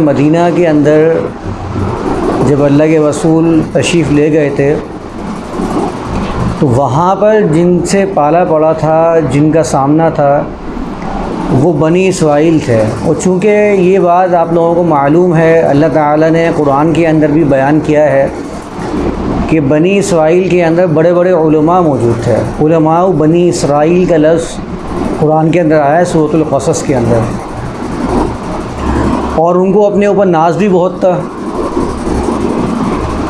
Medina के अंदर जब अल्लाह के रसूल तशरीफ़ ले गए थे तो वहाँ पर जिनसे पाला पड़ा था, जिनका सामना था, वो बनी इसराइल थे। और चूँकि ये बात आप लोगों को मालूम है, अल्लाह ताला ने कुरान के अंदर भी बयान किया है कि बनी इसराइल के अंदर बड़े बड़े उलमा मौजूद थे। उलमा बनी इसराइल का लफ्ज़ कुरान के अंदर आया है सूरतुल क़सस के अंदर, और उनको अपने ऊपर नाज भी बहुत था,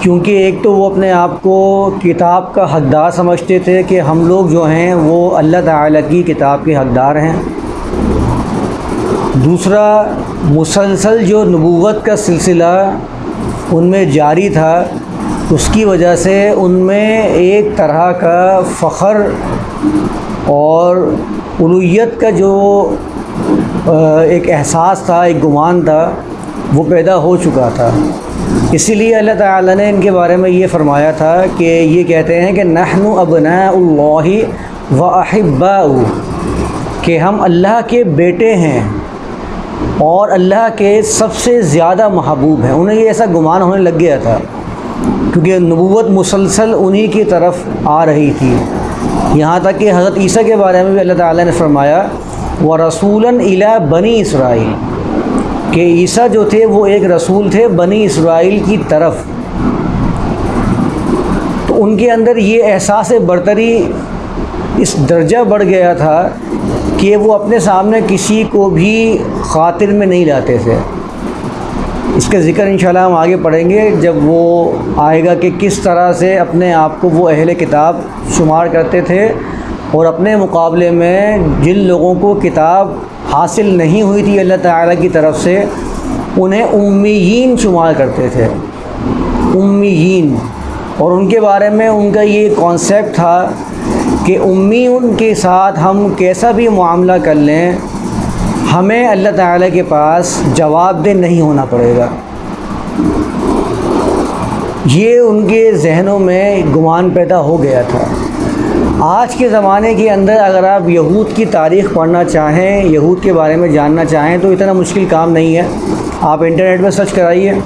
क्योंकि एक तो वो अपने आप को किताब का हकदार समझते थे कि हम लोग जो हैं वो अल्लाह ताला की किताब के हकदार हैं। दूसरा, मुसलसल जो नबूवत का सिलसिला उनमें जारी था, उसकी वजह से उनमें एक तरह का फ़ख्र और उलूहियत का जो एक एहसास था, एक गुमान था, वो पैदा हो चुका था। इसीलिए अल्लाह ताला ने इनके बारे में ये फ़रमाया था कि ये कहते हैं कि नहनु अबनाउल्लाहि व अहिब्बाउ, कि हम अल्लाह के बेटे हैं और अल्लाह के सबसे ज़्यादा महबूब हैं। उन्हें ये ऐसा गुमान होने लग गया था क्योंकि नबूवत मुसलसल उन्हीं की तरफ आ रही थी। यहाँ तक कि हज़रत ईसा के बारे में भी अल्लाह ताला ने फ़रमाया व रसूलन इला बनी इसराइल, कि ईसा जो थे वो एक रसूल थे बनी इसराइल की तरफ। तो उनके अंदर ये एहसास बरतरी इस दर्जा बढ़ गया था कि वो अपने सामने किसी को भी ख़ातिर में नहीं लाते थे। इसका ज़िक्र इंशाल्लाह हम आगे पढ़ेंगे जब वो आएगा कि किस तरह से अपने आप को वो अहले किताब शुमार करते थे और अपने मुकाबले में जिन लोगों को किताब हासिल नहीं हुई थी अल्लाह ताला की तरफ से, उन्हें उम्मीयीन शुमार करते थे, उम्मीयीन। और उनके बारे में उनका ये कॉन्सेप्ट था कि उम्मी उनके साथ हम कैसा भी मामला कर लें, हमें अल्लाह ताला के पास जवाबदेह नहीं होना पड़ेगा। ये उनके जहनों में गुमान पैदा हो गया था। आज के ज़माने के अंदर अगर आप यहूद की तारीख़ पढ़ना चाहें, यहूद के बारे में जानना चाहें, तो इतना मुश्किल काम नहीं है। आप इंटरनेट में सर्च कराइए,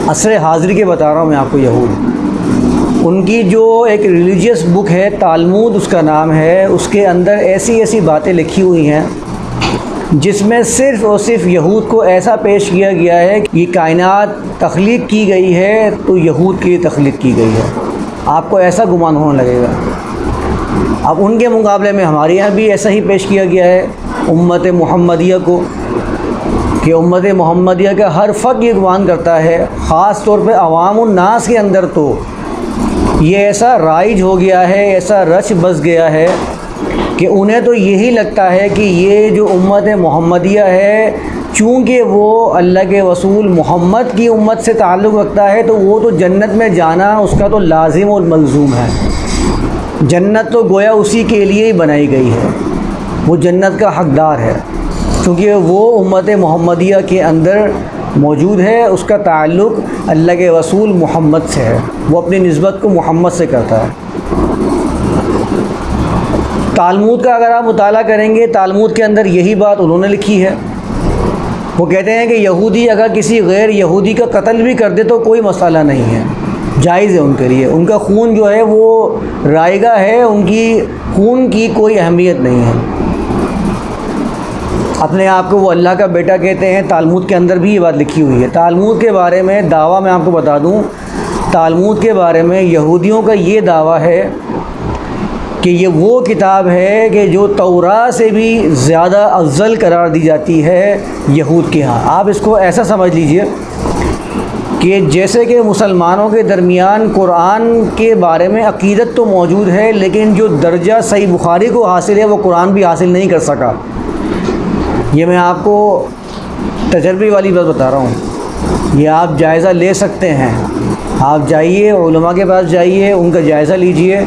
असर हाज़िर के बता रहा हूँ मैं आपको यहूद। उनकी जो एक रिलीजियस बुक है तालमूद उसका नाम है, उसके अंदर ऐसी ऐसी बातें लिखी हुई हैं जिसमें सिर्फ़ और सिर्फ यहूद को ऐसा पेश किया गया है कि ये कायनात तख्लीक़ की गई है तो यहूद की तख्लीक़ की गई है। आपको ऐसा गुमान होने लगेगा। अब उनके मुकाबले में हमारे यहाँ भी ऐसा ही पेश किया गया है उम्मत मुहम्मदिया को, कि उम्मत मुहम्मदिया का हर फ़र्द ये गुमान करता है, ख़ास तौर पे अवामुन नास के अंदर तो ये ऐसा राइज हो गया है, ऐसा रच बस गया है कि उन्हें तो यही लगता है कि ये जो उम्मत मुहम्मदिया है, चूँकि वो अल्लाह के रसूल मोहम्मद की उम्मत से ताल्लुक़ रखता है तो वो तो जन्नत में जाना उसका तो लाजिम और मलज़ूम है। जन्नत तो गोया उसी के लिए ही बनाई गई है, वो जन्नत का हकदार है, क्योंकि वो उम्मत मुहम्मदिया के अंदर मौजूद है, उसका ताल्लुक़ अल्लाह के रसूल मोहम्मद से है, वो अपनी निस्बत को मोहम्मद से करता है। तालमूद का अगर आप मुताला करेंगे, तालमूद के अंदर यही बात उन्होंने लिखी है। वो कहते हैं कि यहूदी अगर किसी गैर यहूदी का कत्ल भी कर दे तो कोई मसला नहीं है, जायज़ है उनके लिए, उनका खून जो है वो रायगा है, उनकी खून की कोई अहमियत नहीं है। अपने आप को वो अल्लाह का बेटा कहते हैं। तालमूद के अंदर भी ये बात लिखी हुई है। तालमूद के बारे में दावा मैं आपको बता दूं, तालमूद के बारे में यहूदियों का ये दावा है कि ये वो किताब है कि जो तौरात से भी ज़्यादा अफ़ज़ल करार दी जाती है यहूद के यहाँ। आप इसको ऐसा समझ लीजिए कि जैसे कि मुसलमानों के दरमियान कुरान के बारे में अक़ीदत तो मौजूद है, लेकिन जो दर्जा सही बुखारी को हासिल है वो कुरान भी हासिल नहीं कर सका। ये मैं आपको तजर्बे वाली बात बता रहा हूँ, ये आप जायज़ा ले सकते हैं। आप जाइए उलमा के पास जाइए, उनका जायज़ा लीजिए।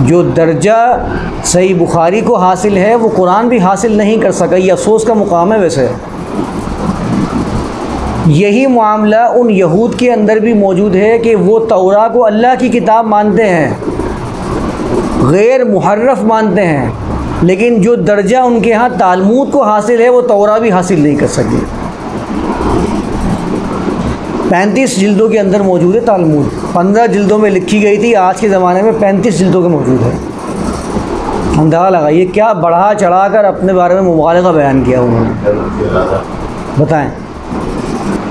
जो दर्जा सही बुखारी को हासिल है वो कुरान भी हासिल नहीं कर सका। ये अफसोस का मुकाम है। वैसे यही मामला उन यहूद के अंदर भी मौजूद है कि वो तौरा को अल्लाह की किताब मानते हैं, गैर मुहर्रफ मानते हैं, लेकिन जो दर्जा उनके यहाँ तालमूद को हासिल है वो तौरा भी हासिल नहीं कर सके। 35 जिल्दों के अंदर मौजूद है तालमुद। 15 जिल्दों में लिखी गई थी, आज के ज़माने में 35 जिल्दों के मौजूद है। अंदाज़ा लगाइए क्या बढ़ा चढ़ा कर अपने बारे में मुबालगा बयान किया उन्होंने। बताएं,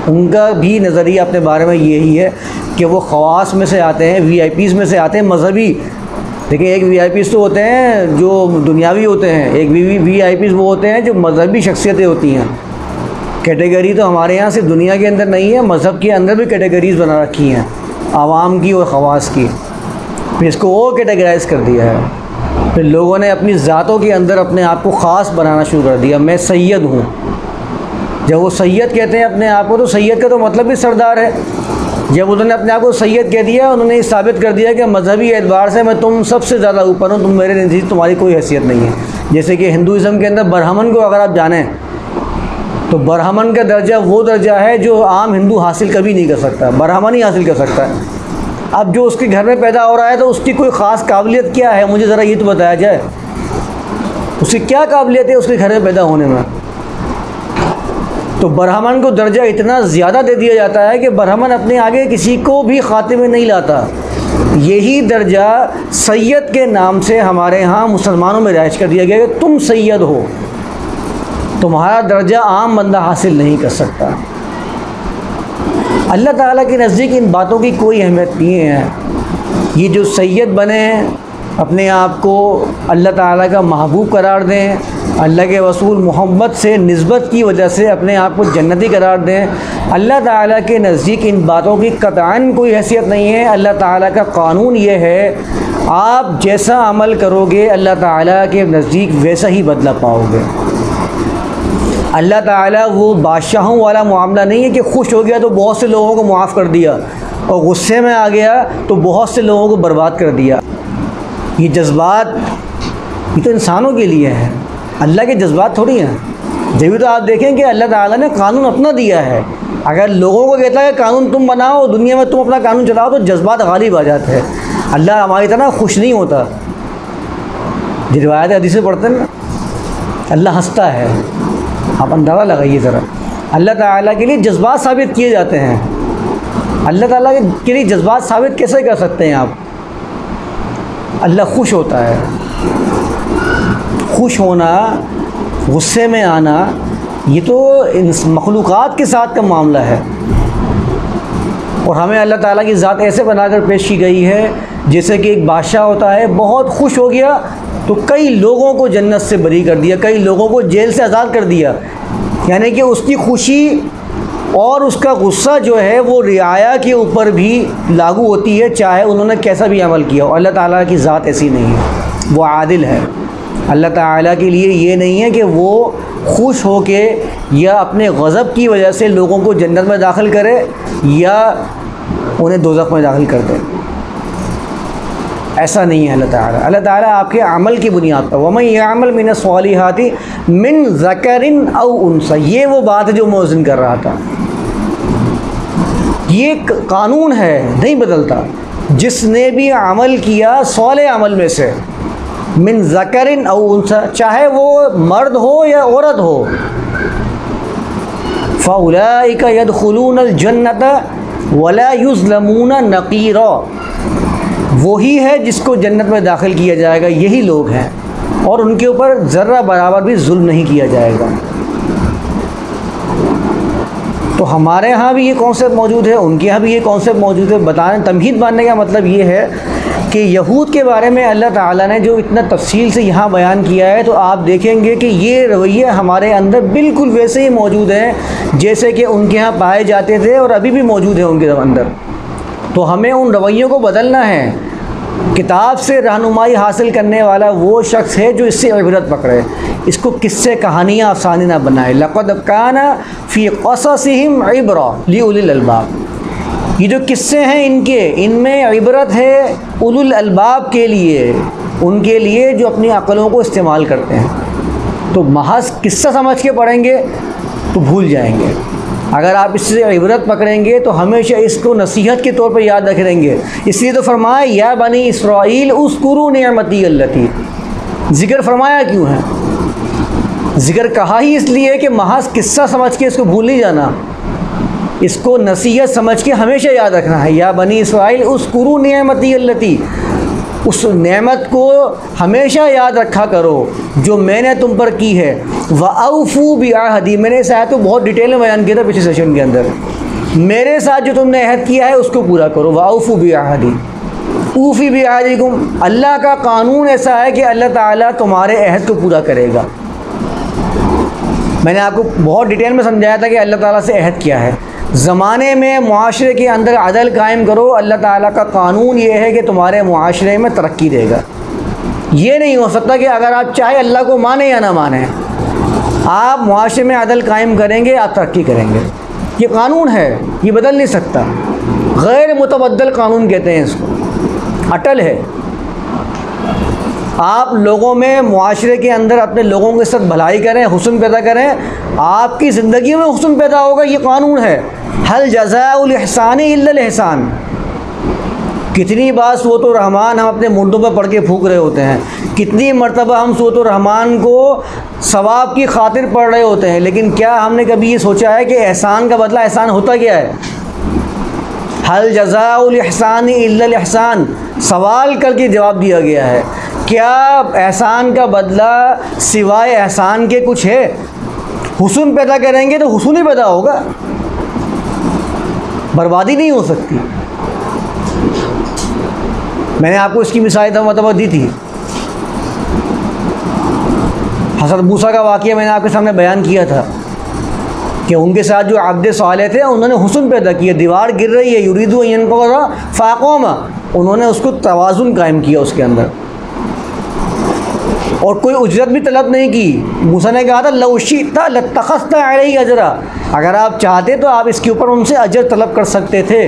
उनका भी नज़रिया अपने बारे में यही है कि वो ख़वास में से आते हैं, VIPs में से आते हैं, मज़हबी। देखिए, एक VIPs तो होते हैं जो दुनियावी होते हैं, एक VIPs वो होते हैं जो मज़हबी शख्सियतें होती हैं। कैटेगरी तो हमारे यहाँ सिर्फ दुनिया के अंदर नहीं है, मज़हब के अंदर भी कैटेगरीज़ बना रखी हैं, आवाम की और ख़वास की। फिर इसको और कैटेगराइज़ कर दिया है। फिर लोगों ने अपनी ज़ातों के अंदर अपने आप को ख़ास बनाना शुरू कर दिया। मैं सैयद हूँ। जब वो सैयद कहते हैं अपने आप को, तो सैयद का तो मतलब भी सरदार है। जब उन्होंने अपने आप को सैयद कह दिया, उन्होंने ये साबित कर दिया कि मज़हबी एतबार से मैं तुम सबसे ज़्यादा ऊपर हूँ, तुम मेरे नज़दीक तुम्हारी कोई हैसियत नहीं है। जैसे कि हिंदुइज़्म के अंदर ब्राह्मण को अगर आप जानें तो ब्राह्मण का दर्जा वो दर्जा है जो आम हिंदू हासिल कभी नहीं कर सकता, ब्राह्मण ही हासिल कर सकता है। अब जो उसके घर में पैदा हो रहा है तो उसकी कोई ख़ास काबिलियत क्या है, मुझे ज़रा ये तो बताया जाए। उसकी क्या काबिलियत है उसके घर में पैदा होने में? तो ब्राह्मण को दर्जा इतना ज़्यादा दे दिया जाता है कि ब्राह्मण अपने आगे किसी को भी खाते में नहीं लाता। यही दर्जा सैयद के नाम से हमारे यहाँ मुसलमानों में राइज कर दिया गया कि तुम सैयद हो, तुम्हारा दर्जा आम बंदा हासिल नहीं कर सकता। अल्लाह ताला के नज़दीक इन बातों की कोई अहमियत नहीं है। ये जो सैयद बने हैं, अपने आप को अल्लाह ताला का महबूब करार दें, अल्लाह के रसूल मोहम्मद से निस्बत की वजह से अपने आप को जन्नती करार दें, अल्लाह ताला के नज़दीक इन बातों की कतआन कोई हैसियत नहीं है। अल्लाह ताला का कानून ये है, आप जैसा अमल करोगे अल्लाह ताला के नज़दीक वैसा ही बदला पाओगे। अल्लाह ताला वो बादशाहों वाला मामला नहीं है कि खुश हो गया तो बहुत से लोगों को माफ़ कर दिया और गुस्से में आ गया तो बहुत से लोगों को बर्बाद कर दिया। ये जज्बात ये तो इंसानों के लिए है, अल्लाह के जज्बात थोड़ी हैं। जब भी तो आप देखें कि अल्लाह ताला ने कानून अपना दिया है। अगर लोगों को कहता है कानून तुम बनाओ, दुनिया में तुम अपना कानून चलाओ, तो जज्बात गालिब आ जाते हैं। अल्लाह हमारी तरह खुश नहीं होता। जो रिवायत हदीसें पढ़ते हैं ना, अल्लाह हंसता है। आप अंदाज़ा लगाइए ज़रा, अल्लाह ताला के लिए जज्बात साबित किए जाते हैं। अल्लाह ताला के लिए जज्बात साबित कैसे कर सकते हैं आप? अल्लाह खुश होता है। खुश होना, गुस्से में आना, ये तो इन मखलूक़ात के साथ का मामला है। और हमें अल्लाह ताला की ज़ात ऐसे बनाकर पेश की गई है जैसे कि एक बादशाह होता है, बहुत खुश हो गया तो कई लोगों को जन्नत से बरी कर दिया, कई लोगों को जेल से आज़ाद कर दिया। यानी कि उसकी खुशी और उसका गुस्सा जो है वो रियाया के ऊपर भी लागू होती है, चाहे उन्होंने कैसा भी अमल किया हो। अल्लाह ताला की ज़ात ऐसी नहीं है, वो आदिल है। अल्लाह ताला के लिए ये नहीं है कि वो खुश हो के या अपने गज़ब की वजह से लोगों को जन्नत में दाखिल करे या उन्हें दोज़ख में दाखिल कर दे। ऐसा नहीं है अल्लाह ताला। अल्लाह ताला आपके अमल की बुनियाद पर वमन यअमल मिनस्सॉलिहाति मिन ज़करिन औ उन्सा, ये वो बात है जो मैं उस दिन कर रहा था। ये कानून है, नहीं बदलता। जिसने भी अमल किया सॉलेह अमल में से, मिन ज़करिन औ उन्सा, चाहे वो मर्द हो या औरत हो, फ़उलाइका यदखुलूनल जन्नत वला युज़लमूना नक़ीरा, वही है जिसको जन्नत में दाखिल किया जाएगा। यही लोग हैं और उनके ऊपर ज़र्रा बराबर भी जुल्म नहीं किया जाएगा। तो हमारे यहाँ भी ये कॉन्सेप्ट मौजूद है, उनके यहाँ भी ये कॉन्सेप्ट मौजूद है। बताने तमहीद मानने का मतलब ये है कि यहूद के बारे में अल्लाह ताला ने जो इतना तफसील से यहाँ बयान किया है, तो आप देखेंगे कि ये रवैये हमारे अंदर बिल्कुल वैसे ही मौजूद हैं जैसे कि उनके यहाँ पाए जाते थे और अभी भी मौजूद है उनके अंदर। तो हमें उन रवैयों को बदलना है। किताब से रहनुमाई हासिल करने वाला वो शख्स है जो इससे इबरत पकड़े, इसको किस्से कहानियाँ आसानी ना बनाए। लक़द काना फ़ी क़ससिहिम इबरा लिउलिल अलबाब, ये जो किस्से हैं इनके, इनमें इबरत है उलुल अलबाब के लिए, उनके लिए जो अपनी अक़लों को इस्तेमाल करते हैं। तो महज किस्सा समझ के पढ़ेंगे तो भूल जाएंगे। अगर आप इससे इबरत पकड़ेंगे तो हमेशा इसको नसीहत के तौर पर याद रखेंगे। इसलिए तो फरमाया या बनी इसराइल उज़कुरू निअमती अल्लती, ज़िक्र फरमाया क्यों है? ज़िक्र कहा ही इसलिए कि महज किस्सा समझ के इसको भूल नहीं जाना। इसको नसीहत समझ के हमेशा याद रखना है। या बनी इसराइल उस्कुरू निअमती अल्लती, उस नेमत को हमेशा याद रखा करो जो मैंने तुम पर की है। व औफू बिअहदी, मैंने इस आयत को बहुत डिटेल में बयान किया था पिछले सेशन के अंदर। मेरे साथ जो तुमने अहद किया है उसको पूरा करो। व औफू बिअहदी, ऊफ़ी बिअहदिकुम, अल्लाह का कानून ऐसा है कि अल्लाह ताला तुम्हारे अहद को पूरा करेगा। मैंने आपको बहुत डिटेल में समझाया था कि अल्लाह ताला से अहद क्या है। ज़माने में मुआशरे के अंदर अदल कायम करो, अल्लाह ताला का कानून ये है कि तुम्हारे मुआशरे में तरक्की देगा। ये नहीं हो सकता कि अगर आप चाहे अल्लाह को माने या ना माने, आप मुआशरे में अदल कायम करेंगे, आप तरक्की करेंगे। ये कानून है, ये बदल नहीं सकता। गैर मुतबद्दल कानून कहते हैं इसको, अटल है। आप लोगों में मुआशरे के अंदर अपने लोगों के साथ भलाई करें, हुस्न पैदा करें, आपकी ज़िंदगी में हुस्न पैदा होगा। ये कानून है। हल जज़ाउल इहसान इल्लल इहसान। कितनी बार सूरत रहमान हम अपने मुंडों पर पढ़ के फूंक रहे होते हैं, कितनी मर्तबा हम सूरत रहमान को सवाब की खातिर पढ़ रहे होते हैं, लेकिन क्या हमने कभी ये सोचा है कि एहसान का बदला एहसान होता क्या है? हल जज़ाउल इहसान इल्लल इहसान, सवाल करके जवाब दिया गया है। क्या एहसान का बदला सिवाय एहसान के कुछ है? हुस्न पैदा करेंगे तो हुस्न ही पैदा होगा, बर्बादी नहीं हो सकती। मैंने आपको इसकी मिसाल मतलब दी थी। हज़रत मूसा का वाक़या मैंने आपके सामने बयान किया था कि उनके साथ जो अब्द सालेह थे उन्होंने हुस्न पैदा किया। दीवार गिर रही है, युरीदु यनक़ज़ा फ़ाक़ोमा, उन्होंने उसको तवाज़ुन कायम किया उसके अंदर, और कोई उजरत भी तलब नहीं की। मूसा ने कहा था लौ शि'ता लत्तख़ज़्ता अलैहि अजरा, अगर आप चाहते तो आप इसके ऊपर उनसे अजर तलब कर सकते थे।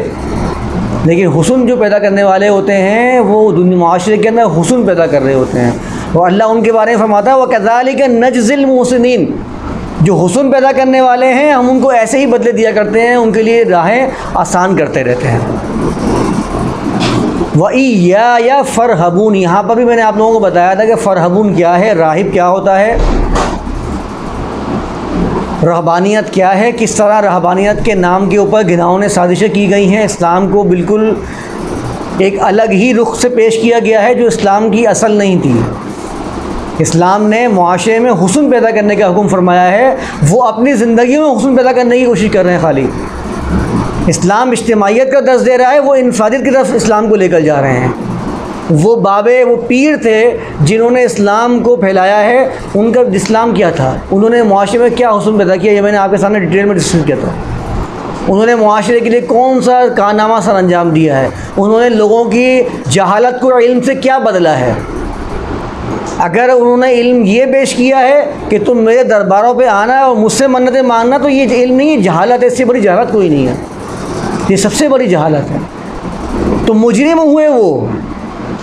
लेकिन हुस्न जो पैदा करने वाले होते हैं वो दुनिया माशरे के अंदर हुस्न पैदा कर रहे होते हैं। और अल्लाह उनके बारे में फरमाता है वकज़ालिका नजज़िल मुहसिनीन, जो हुस्न पैदा करने वाले हैं हम उनको ऐसे ही बदले दिया करते हैं, उनके लिए राहें आसान करते रहते हैं। वइय्या या फ़रहबून, यहाँ पर भी मैंने आप लोगों को बताया था कि फ़रहबून क्या है, राहिब क्या होता है, रहबानियत क्या है, किस तरह रहबानियत के नाम के ऊपर घिनौने साजिशें की गई हैं। इस्लाम को बिल्कुल एक अलग ही रुख से पेश किया गया है जो इस्लाम की असल नहीं थी। इस्लाम ने मुआशरे में हुस्न पैदा करने का हुक्म फरमाया है, वो अपनी ज़िंदगी में हुस्न पैदा करने की कोशिश कर रहे हैं। खाली इस्लाम इज्तिमाइयत का दर्ज दे रहा है, वो इनफरादियत की तरफ इस्लाम को लेकर जा रहे हैं। वो बाबे, वो पीर थे जिन्होंने इस्लाम को फैलाया है, उनका इस्लाम क्या था, उन्होंने मुआशरे में क्या हुस्न पैदा किया, ये मैंने आपके सामने डिटेल में डिस्कस किया था। उन्होंने मुआशरे के लिए कौन सा कारनामा सर अंजाम दिया है, उन्होंने लोगों की जहालत को इल्म से क्या बदला है। अगर उन्होंने इल्म ये पेश किया है कि तुम मेरे दरबारों पे आना है और मुझसे मन्नतें मांगना, तो ये इल्म नहीं, ये जहालत है। इससे बड़ी जहालत कोई नहीं है, ये सबसे बड़ी जहालत है। तो मुजरिम हुए वो,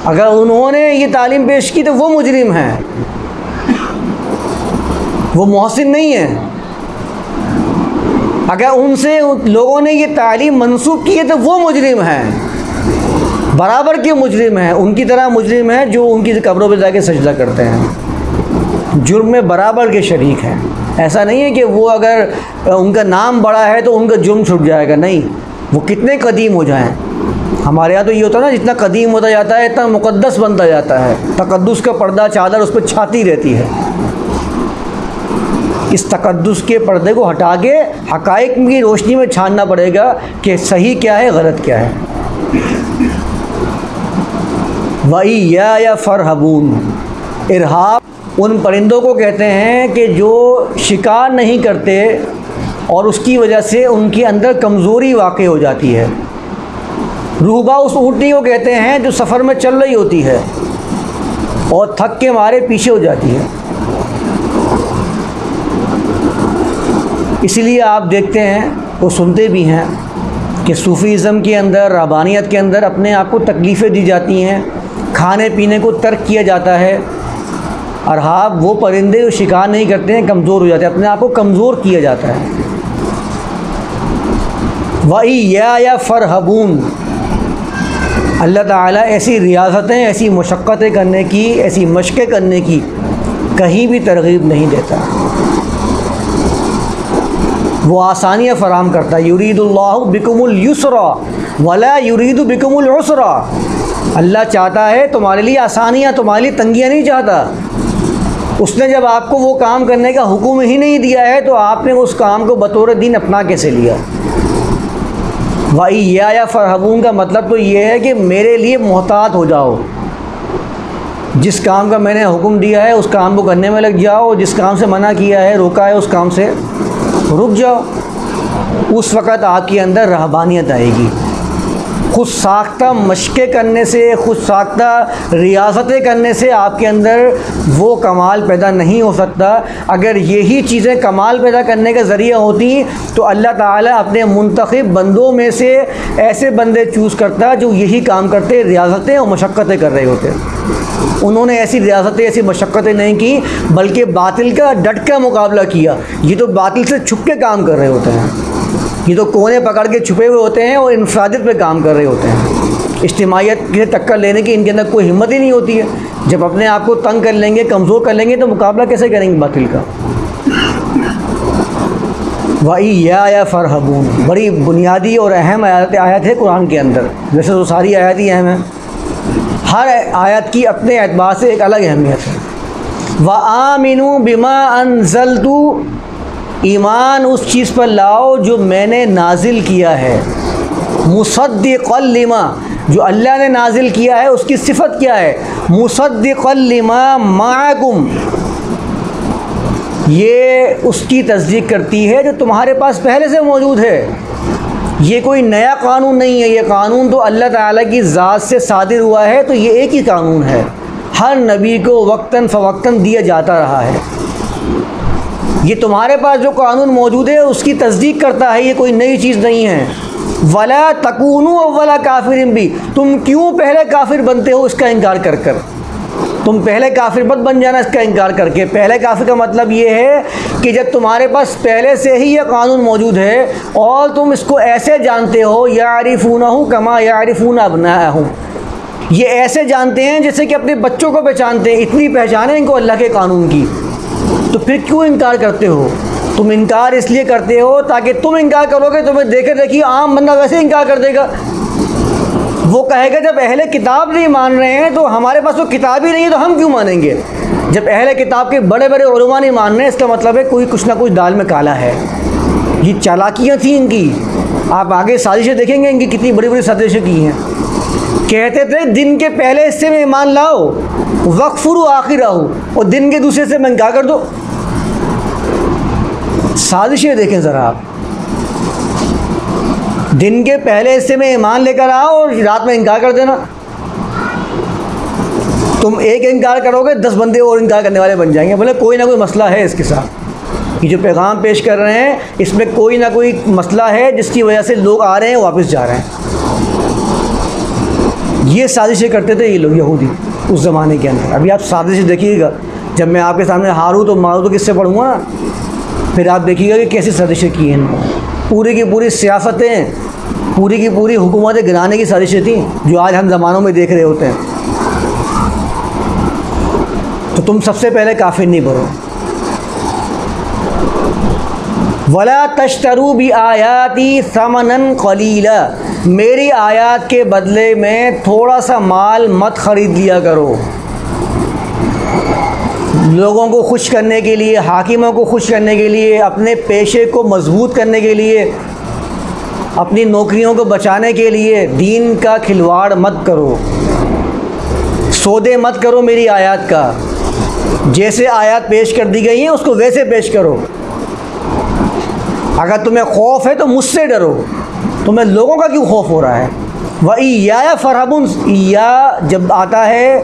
अगर उन्होंने ये तालीम पेश की तो वो मुजरिम हैं, वो मोहसिन नहीं है। अगर उनसे लोगों ने ये तालीम मंसूब की है तो वो मुजरिम हैं, बराबर के मुजरिम हैं, उनकी तरह मुजरिम हैं जो उनकी कब्रों पर जाके सजदा करते हैं, जुर्म में बराबर के शरीक हैं। ऐसा नहीं है कि वो अगर उनका नाम बड़ा है तो उनका जुर्म छूट जाएगा, नहीं, वो कितने कदीम हो जाएं। हमारे यहाँ तो ये होता है ना, जितना कदीम होता जाता है इतना मुक़द्दस बनता जाता है, तक़द्दुस का पर्दा चादर उस पर छाती रहती है। इस तक़द्दुस के पर्दे को हटा के हक़ाइक़ की रोशनी में छानना पड़ेगा कि सही क्या है, गलत क्या है। वइय्या या फ़रहबून, इरहाब उन परिंदों को कहते हैं कि जो शिकार नहीं करते और उसकी वजह से उनके अंदर कमज़ोरी वाक़ई हो जाती है। रूहबा उस ऊँटनी को कहते हैं जो सफ़र में चल रही होती है और थक के मारे पीछे हो जाती है। इसीलिए आप देखते हैं, वो सुनते भी हैं कि सूफ़ीज़म के अंदर, रहबानियत के अंदर अपने आप को तकलीफ़ें दी जाती हैं, खाने पीने को तर्क किया जाता है। अरहाब वो परिंदे जो शिकार नहीं करते हैं, कमज़ोर हो जाते हैं, अपने आप को कमज़ोर किया जाता है। वइय्या या फ़रहबून, अल्लाह ताला ऐसी रियासतें, ऐसी मशक्क़तें करने की, ऐसी मशक़ें करने की कहीं भी तरग़ीब नहीं देता। वो आसानियाँ फ़राहम करता है। युरीदुल्लाहु बिकुमुल युसरा वला युरीदु बिकुमुल उसरा। अल्लाह चाहता है तुम्हारे लिए आसानियाँ, तुम्हारे लिए तंगियाँ नहीं चाहता। उसने जब आपको वो काम करने का हुक्म ही नहीं दिया है तो आपने उस काम को बतौर दीन अपना कैसे लिया। भाई या फ़रहबून का मतलब तो ये है कि मेरे लिए मोहतात हो जाओ, जिस काम का मैंने हुक्म दिया है उस काम को करने में लग जाओ, जिस काम से मना किया है, रोका है, उस काम से रुक जाओ। उस वक़्त आपके अंदर रहबानियत आएगी। खुद साख्ता मशक़ें करने से, खुद साख्ता रियासतें करने से आपके अंदर वो कमाल पैदा नहीं हो सकता। अगर यही चीज़ें कमाल पैदा करने का ज़रिया होती तो अल्लाह ताला अपने मुंतखब बंदों में से ऐसे बंदे चूज़ करता जो यही काम करते, रियासतें और मशक्क़तें कर रहे होते। उन्होंने ऐसी रियासतें, ऐसी मशक्क़तें नहीं की, बल्कि बातिल का डट का मुकाबला किया। ये तो बातिल से छुप के काम कर रहे होते हैं, ये तो कोने पकड़ के छुपे हुए होते हैं और इंफरादियत पे काम कर रहे होते हैं। इज्तिमाइयत के टक्कर लेने की इनके अंदर कोई हिम्मत ही नहीं होती है। जब अपने आप को तंग कर लेंगे, कमज़ोर कर लेंगे तो मुकाबला कैसे करेंगे बातिल का। वही या फ़रहबून बड़ी बुनियादी और अहम आयत है कुरान के अंदर। वैसे तो सारी आयत ही अहम है, हर आयत की अपने एतबार से एक अलग अहमियत है। व आमिनू बिमा अनज़लतु, ईमान उस चीज़ पर लाओ जो मैंने नाजिल किया है। मुसद्दिक़ल लिमा, जो अल्लाह ने नाजिल किया है उसकी सिफत क्या है। मुसद्दिक़ल लिमा माअकुम, ये उसकी तस्दीक करती है जो तुम्हारे पास पहले से मौजूद है। ये कोई नया कानून नहीं है, ये कानून तो अल्लाह ताला की ज़ात से सादिर हुआ है। तो ये एक ही कानून है, हर नबी को वक्तन फ़वक्तन दिया जाता रहा है। ये तुम्हारे पास जो कानून मौजूद है उसकी तस्दीक करता है, ये कोई नई चीज़ नहीं है। वला तकूनू अव्वला काफिरिन भी, तुम क्यों पहले काफिर बनते हो इसका इनकार कर कर। तुम पहले काफिर मत बन जाना इसका इनकार करके। पहले काफिर का मतलब ये है कि जब तुम्हारे पास पहले से ही ये कानून मौजूद है और तुम इसको ऐसे जानते हो, यारिफूनहु कमा यारिफून अबनाअहुम, ये ऐसे जानते हैं जैसे कि अपने बच्चों को पहचानते हैं, इतनी पहचान है इनको अल्लाह के कानून की। तो फिर क्यों इनकार करते हो। तुम इनकार इसलिए करते हो ताकि तुम इनकार करोगे तुम्हें देखे देखिए आम बंदा वैसे इनकार कर देगा। वो कहेगा जब अहले किताब नहीं मान रहे हैं तो हमारे पास तो किताब ही नहीं है तो हम क्यों मानेंगे। जब अहले किताब के बड़े बड़े उलमा नहीं मान रहे इसका मतलब है कोई कुछ ना कुछ दाल में काला है। ये चालाकियाँ थी इनकी, आप आगे साजिशें देखेंगे इनकी कितनी बड़ी बड़ी साजिशें की हैं। कहते थे दिन के पहले हिस्से में ईमान लाओ, वक़्फ़ुरु आखिरहु, और दिन के दूसरे से में इनकार कर दो। साजिशें देखें ज़रा आप, दिन के पहले हिस्से में ईमान लेकर आओ और रात में इनकार कर देना। तुम एक इनकार करोगे 10 बंदे और इनकार करने वाले बन जाएंगे। बोले कोई ना कोई मसला है इसके साथ, ये जो पैगाम पेश कर रहे हैं इसमें कोई ना कोई मसला है जिसकी वजह से लोग आ रहे हैं वापस जा रहे हैं। ये साजिशें करते थे ये लोग यहूदी उस ज़माने के अंदर। अभी आप साजिशें देखिएगा, जब मैं आपके सामने हारूत और मारूत किससे पढ़ूँगा ना, फिर आप देखिएगा कि कैसी साजिशें की हैं। पूरी की पूरी सियासतें, पूरी की पूरी हुकूमतें गिराने की साजिशें थी जो आज हम ज़मानों में देख रहे होते हैं। तो तुम सबसे पहले काफिर नहीं बनो। वला तश्तरू भी आयाती समनन कलीला, मेरी आयात के बदले में थोड़ा सा माल मत ख़रीद लिया करो। लोगों को खुश करने के लिए, हाकिमों को खुश करने के लिए, अपने पेशे को मजबूत करने के लिए, अपनी नौकरियों को बचाने के लिए दीन का खिलवाड़ मत करो, सौदे मत करो मेरी आयत का। जैसे आयत पेश कर दी गई है उसको वैसे पेश करो। अगर तुम्हें खौफ है तो मुझसे डरो, तुम्हें लोगों का क्यों खौफ हो रहा है। वइया फ़रहबून, या जब आता है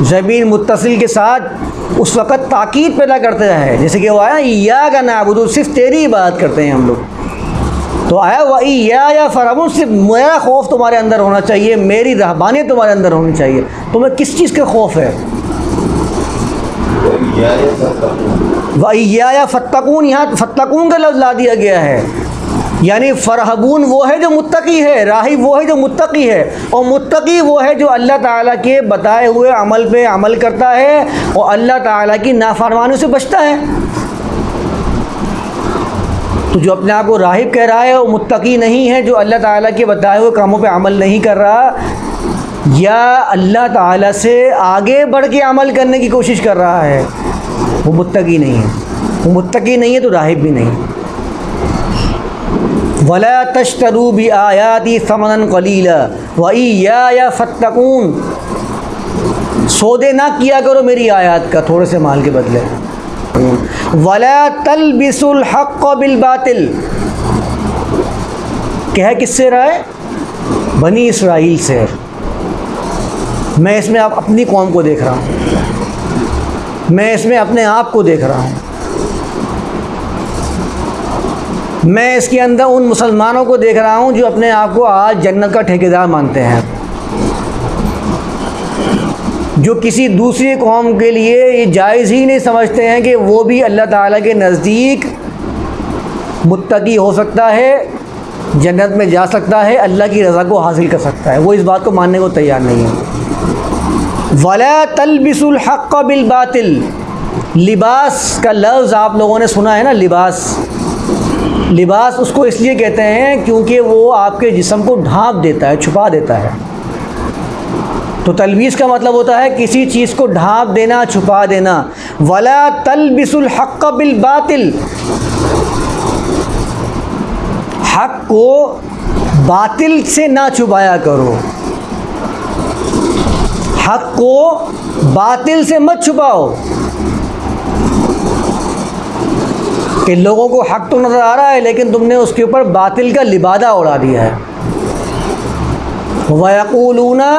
ज़मीन मुत्तसिल के साथ उस वक़्त ताकीद पैदा करते हैं, जैसे कि वो आया या का नाबुदू, सिर्फ तेरी इबादत करते हैं हम लोग। तो आया वइया फ़रहबून, सिर्फ मेरा खौफ तुम्हारे अंदर होना चाहिए, मेरी रहबानियत तुम्हारे अंदर होनी चाहिए। तुम्हें किस चीज़ का खौफ है। वइया फत्तकून, यहाँ फत्तकून का लफ्ज़ ला दिया गया है, यानी फ़रहबून वो है जो मुत्तकी है, राही वो है जो मुत्तकी है, और मुत्तकी वो है जो अल्लाह ताला के बताए हुए अमल पे अमल करता है और अल्लाह ताला की नाफरमानी से बचता है। तो जो अपने आप को राहिब कह रहा है वो मुत्तकी नहीं है, जो अल्लाह ताला के बताए हुए कामों पे अमल नहीं कर रहा या अल्लाह ताला से आगे बढ़ के अमल करने की कोशिश कर रहा है, वो मुत्तकी नहीं है। वो मुत्तकी नहीं है तो राहिब भी नहीं। वला तश्तरू बि आयाती समनन कलीला व इय्या फत्तकून, सौदे ना किया करो मेरी आयत का थोड़े से माल के बदले। वला तलबिसुल हक़्क़ बिल बातिल, कह किससे रहा है? बनी इसराइल से। मैं इसमें आप अपनी कौम को देख रहा हूँ, मैं इसमें अपने आप को देख रहा हूँ, मैं इसके अंदर उन मुसलमानों को देख रहा हूँ जो अपने आप को आज जन्नत का ठेकेदार मानते हैं, जो किसी दूसरी कौम के लिए ये जायज़ ही नहीं समझते हैं कि वो भी अल्लाह ताला के नज़दीक मुत्तकी हो सकता है, जन्नत में जा सकता है, अल्लाह की रज़ा को हासिल कर सकता है। वो इस बात को मानने को तैयार नहीं है। वला तलबिसुल हक़्क़ बिल बातिल, लिबास का लफ्ज़ आप लोगों ने सुना है ना, लिबास। लिबास उसको इसलिए कहते हैं क्योंकि वो आपके जिस्म को ढाँप देता है, छुपा देता है। तो तलबीस का मतलब होता है किसी चीज़ को ढाँप देना, छुपा देना। वला तलबिसुल हक़्क़ बिल बातिल, हक़ को बातिल से ना छुपाया करो, हक़ को बातिल से मत छुपाओ। कि लोगों को हक़ तो नज़र आ रहा है लेकिन तुमने उसके ऊपर बातिल का लिबादा उड़ा दिया है। वयक़ूलूना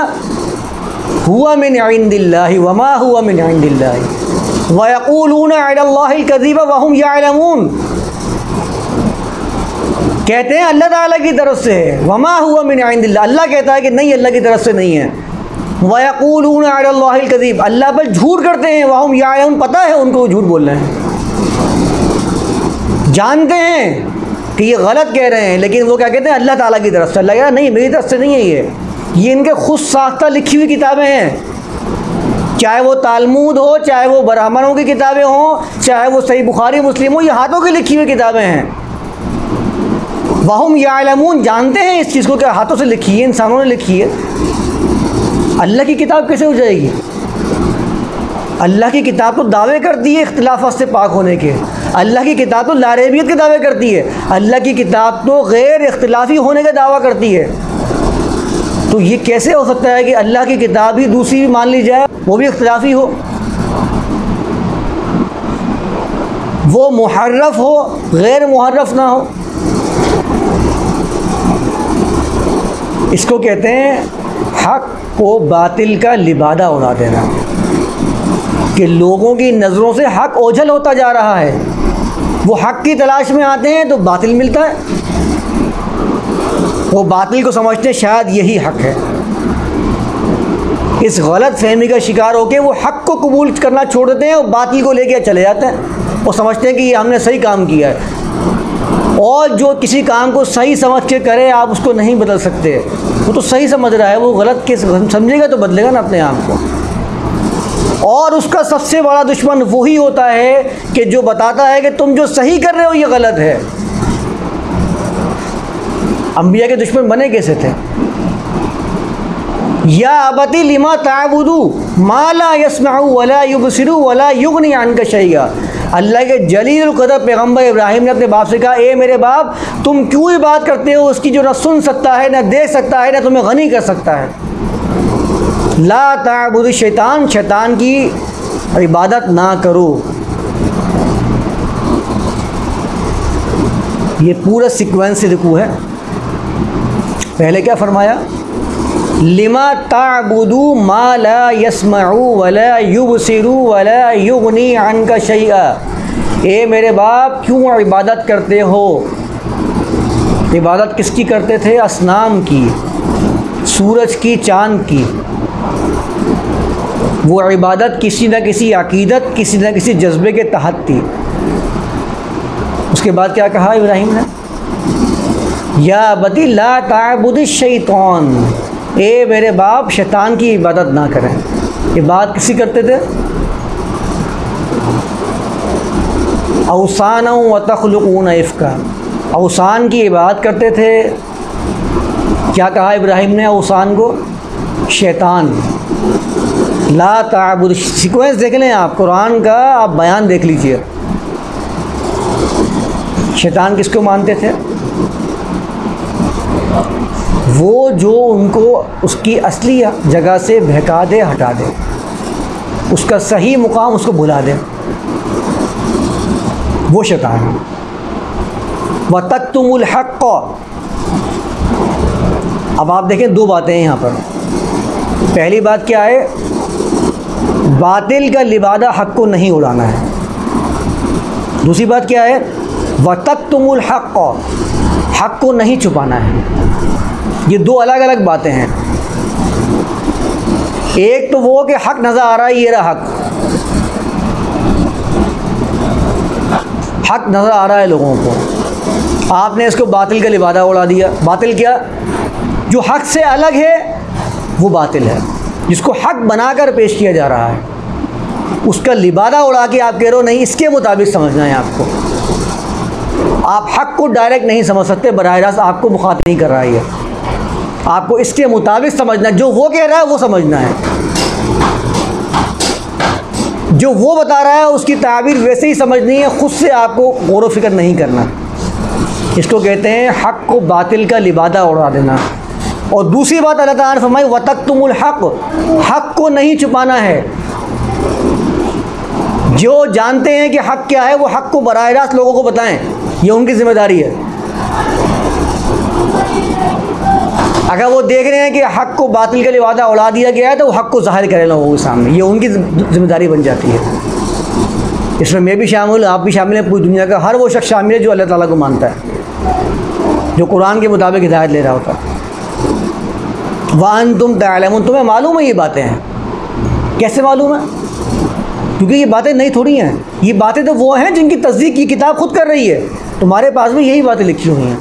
हुआ मिन इंदिल्लाहि वमा हुआ मिन इंदिल्लाहि वयक़ूलूना अलल्लाहिल कज़िब वहुम यअलमून, कहते हैं अल्लाह ताला की तरफ से है, वमा हुआ मिन इंदिल्लाह, अल्लाह कहता है कि नहीं अल्लाह की तरफ से नहीं है। वयक़ूलूना अलल्लाहिल कज़िब, अल्लाह पर झूठ करते हैं, वहुम यअलमून, पता है उनको झूठ बोल रहे हैं, जानते हैं कि ये गलत कह रहे हैं, लेकिन वो क्या कहते हैं? अल्लाह ताला की तरफ से। अल्लाह कह रहा नहीं मेरी तरफ से नहीं है, ये इनके खुद साख्ता लिखी हुई किताबें हैं, चाहे वो तालमूद हो, चाहे वो ब्राह्मणों की किताबें हों, चाहे वो सही बुखारी मुस्लिम हो, ये हाथों की लिखी हुई किताबें हैं। वहुम यालमून, जानते हैं इस चीज़ को क्या हाथों से लिखी है, इंसानों ने लिखी है। अल्लाह की किताब कैसे हो जाएगी? अल्लाह की किताब तो दावे करती है इख्तिलाफ़ात से पाक होने के, अल्लाह की किताब तो लारेबियत के दावे करती है, अल्लाह की किताब तो गैर इख्तिलाफ़ी होने का दावा करती है। तो ये कैसे हो सकता है कि अल्लाह की किताब ही दूसरी भी मान ली जाए, वो भी इख्तिलाफ़ी हो, वो मुहर्रफ हो, गैर मुहर्रफ ना हो? इसको कहते हैं हक़ को बातिल का लिबादा उड़ा देना, कि लोगों की नज़रों से हक़ ओझल होता जा रहा है। वो हक़ की तलाश में आते हैं तो बातिल मिलता है, वो बातिल को समझते हैं शायद यही हक़ है। इस गलत फहमी का शिकार होकर वो हक़ को कबूल करना छोड़ देते हैं और बातिल को लेके चले जाते हैं। वो समझते हैं कि ये हमने सही काम किया है, और जो किसी काम को सही समझ के करे आप उसको नहीं बदल सकते। वो तो सही समझ रहा है, वो गलत के समझेगा तो बदलेगा ना अपने आप को। और उसका सबसे बड़ा दुश्मन वही होता है कि जो बताता है कि तुम जो सही कर रहे हो ये गलत है। अंबिया के दुश्मन बने कैसे थे? या अबती लिमा ताबुदू मा ला यस्मउ वला युबसिरु वला युगनी अन्का शैआ। अल्लाह के जलील क़दर पैगम्बर इब्राहिम ने अपने बाप से कहा, ए मेरे बाप तुम क्यों ही बात करते हो उसकी जो न सुन सकता है, न देख सकता है, न तुम्हें गनी कर सकता है। ला ताबुदु शैतान, शैतान की इबादत ना करो। ये पूरा सीक्वेंस से रुकू है। पहले क्या फरमाया? लिमा ताबुदू मा ला यस्मउ वला युबसिरु वला युगनी अन्का शैआ। ए मेरे बाप क्यों इबादत करते हो? इबादत किसकी करते थे? असनाम की, सूरज की, चाँद की। वो इबादत किसी न किसी अकीदत, किसी न किसी जज्बे के तहत थी। उसके बाद क्या कहा इब्राहिम ने? या बती ला ताबुद शैतान, ए मेरे बाप शैतान की इबादत ना करें। इबादत किसी करते थे? औसाना व तख्लुकून इफ्का, औसान की इबादत करते थे। क्या कहा इब्राहिम ने औसान को? शैतान। ला ताबुद, सीक्वेंस देख लें आप, कुरान का आप बयान देख लीजिए। शैतान किसको मानते थे? वो जो उनको उसकी असली जगह से बहका दे, हटा दे, उसका सही मुकाम उसको भुला दे, वो शैतान है। वतक्तुमुल हक़्क़। अब आप देखें दो बातें हैं यहाँ पर। पहली बात क्या है? बातिल का लिबादा हक़ को नहीं उड़ाना है। दूसरी बात क्या है? वतक्तुमुल हक़्क़, हक़ को नहीं छुपाना है। ये दो अलग अलग बातें हैं। एक तो वो कि हक़ नज़र आ रहा है, ये रहा हक़, हक़ नज़र आ रहा है लोगों को, आपने इसको बातिल का लिबादा उड़ा दिया। बातिल क्या? जो हक़ से अलग है वो बातिल है। जिसको हक़ बनाकर पेश किया जा रहा है उसका लिबादा उड़ा के आप कह रहे हो नहीं इसके मुताबिक समझना है आपको। आप हक़ को डायरेक्ट नहीं समझ सकते, बराह रास्त आपको मुखातिब नहीं कर रहा है ये, आपको इसके मुताबिक समझना है। जो वो कह रहा है वो समझना है, जो वो बता रहा है उसकी ताबीर वैसे ही समझनी है, ख़ुद से आपको गौर व फिक्र नहीं करना। इसको कहते हैं हक़ को बातिल का लिबादा उड़ा देना। और दूसरी बात अल्लाह ताला ने फरमाई वतक्तुमुल हक़, हक़ को नहीं छुपाना है। जो जानते हैं कि हक़ क्या है वो हक़ को बराह रास्त लोगों को बताएं, ये उनकी ज़िम्मेदारी है। अगर वो देख रहे हैं कि हक़ को बातिल का लिबादा उड़ा दिया गया है तो वो हक़ को ज़ाहिर करें लोगों के सामने, ये उनकी ज़िम्मेदारी बन जाती है। इसमें मैं भी शामिल, आप भी शामिल हैं, पूरी दुनिया का हर वो शख्स शामिल है जो अल्लाह ताला को मानता है, जो कुरान के मुताबिक हिदायत ले रहा होता है। वअन्तुम तअलमून, तुम्हें मालूम है ये बातें हैं। कैसे मालूम है? क्योंकि ये बातें नहीं थोड़ी हैं, ये बातें तो वो हैं जिनकी तस्दीक की किताब खुद कर रही है। तुम्हारे पास भी यही बातें लिखी हुई हैं।